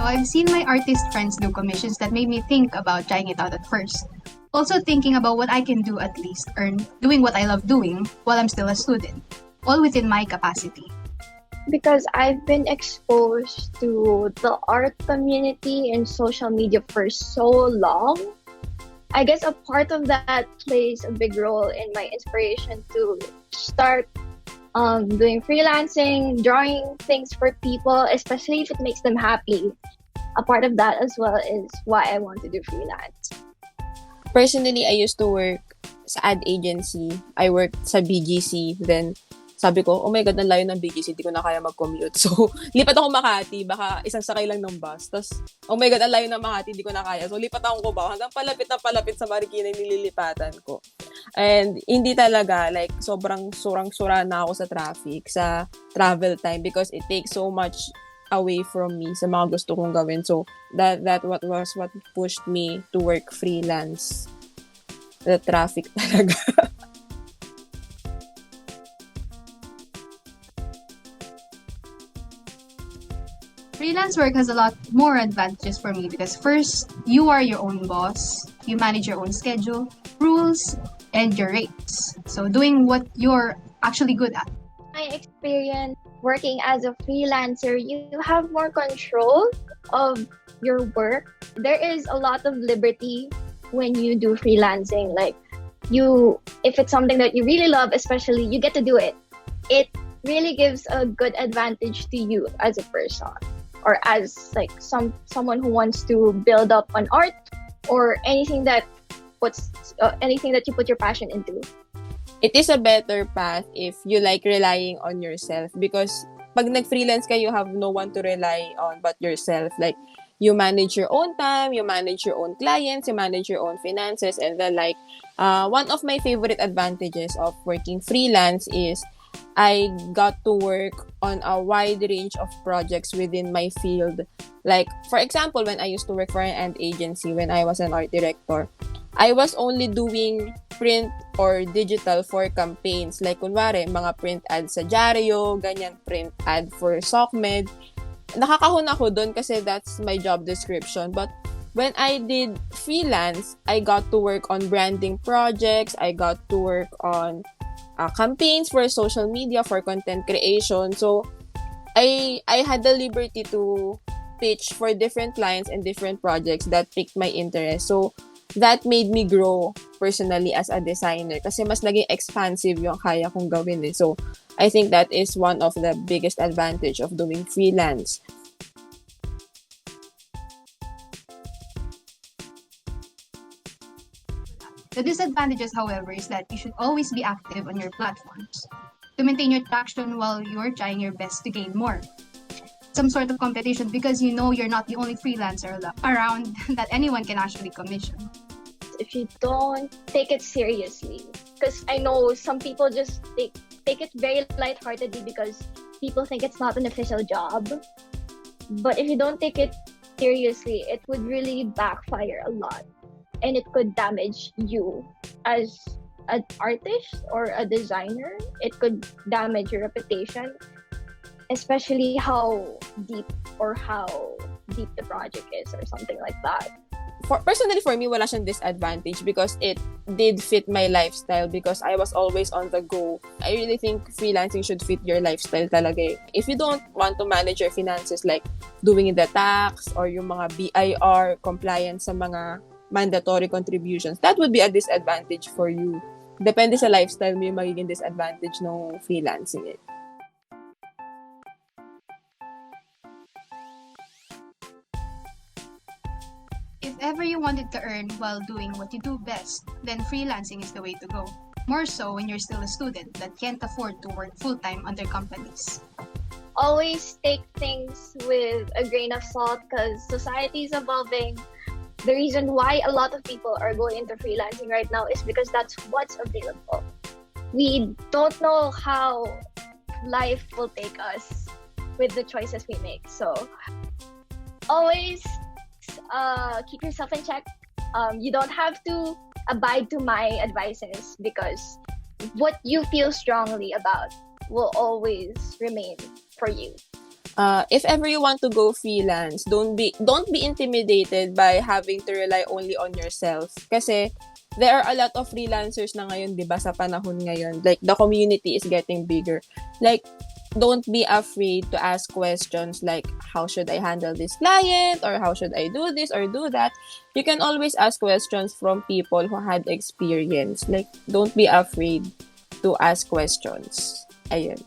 I've seen my artist friends do commissions that made me think about trying it out at first. Also thinking about what I can do at least earn doing what I love doing while I'm still a student, all within my capacity. Because I've been exposed to the art community and social media for so long. I guess a part of that plays a big role in my inspiration to start doing freelancing, drawing things for people, especially if it makes them happy. A part of that as well is why I want to do freelance. Personally, I used to work sa ad agency. I worked sa BGC. Then, sabi ko, oh my God, ang layo ng BGC. Hindi ko na kaya mag-commute. So, lipat ako Makati. Baka isang sakay lang ng bus. Tapos, oh my God, ang layo ng Makati. Hindi ko na kaya. So, lipat ako Cubao. Hanggang palapit na palapit sa Marikina yung nililipatan ko. And, hindi talaga, like, sobrang surang-sura na ako sa traffic, sa travel time because it takes so much away from me sa mga gusto kong gawin. So, that what pushed me to work freelance. The traffic talaga. Freelance work has a lot more advantages for me because first, you are your own boss. You manage your own schedule, rules, and your rates. So doing what you're actually good at. My experience working as a freelancer, you have more control of your work. There is a lot of liberty when you do freelancing. Like if it's something that you really love, especially, you get to do it. It really gives a good advantage to you as a person, or as like someone who wants to build up on art or anything that you put your passion into. It is a better path if you like relying on yourself because pag nag-freelance ka, you have no one to rely on but yourself. Like, you manage your own time, you manage your own clients, you manage your own finances, and then like, one of my favorite advantages of working freelance is I got to work on a wide range of projects within my field. Like, for example, when I used to work for an ad agency, when I was an art director, I was only doing print or digital for campaigns. Like, kunwari, mga print ads sa Diaryo, ganyan, print ad for SOCMED. Nakakahon ako dun kasi that's my job description. But when I did freelance, I got to work on branding projects. I got to work on campaigns for social media, for content creation. So, I had the liberty to pitch for different clients and different projects that piqued my interest. So, that made me grow personally as a designer kasi mas naging expansive yung kaya kong gawin eh. So, I think that is one of the biggest advantage of doing freelance. The disadvantages, however, is that you should always be active on your platforms to maintain your traction while you're trying your best to gain more. Some sort of competition because you know you're not the only freelancer around that anyone can actually commission. If you don't take it seriously, because I know some people just take it very lightheartedly because people think it's not an official job. But if you don't take it seriously, it would really backfire a lot. And it could damage you as an artist or a designer. It could damage your reputation, especially how deep the project is or something like that. Personally, for me, wala siyang disadvantage because it did fit my lifestyle because I was always on the go. I really think freelancing should fit your lifestyle talaga. If you don't want to manage your finances like doing the tax or yung mga BIR, compliance sa mga mandatory contributions, that would be a disadvantage for you. Depende sa lifestyle mo yung magiging disadvantage ng freelancing eh. If ever you wanted to earn while doing what you do best, then freelancing is the way to go. More so when you're still a student that can't afford to work full-time under companies. Always take things with a grain of salt because society is evolving. The reason why a lot of people are going into freelancing right now is because that's what's available. We don't know how life will take us with the choices we make. So always keep yourself in check. You don't have to abide to my advices because what you feel strongly about will always remain for you. if ever you want to go freelance, don't be intimidated by having to rely only on yourself. Kasi there are a lot of freelancers na ngayon, 'di ba, sa panahon ngayon. Like the community is getting bigger. Like don't be afraid to ask questions like how should I handle this client, or how should I do this or do that. You can always ask questions from people who had experience. Like don't be afraid to ask questions. Ayun.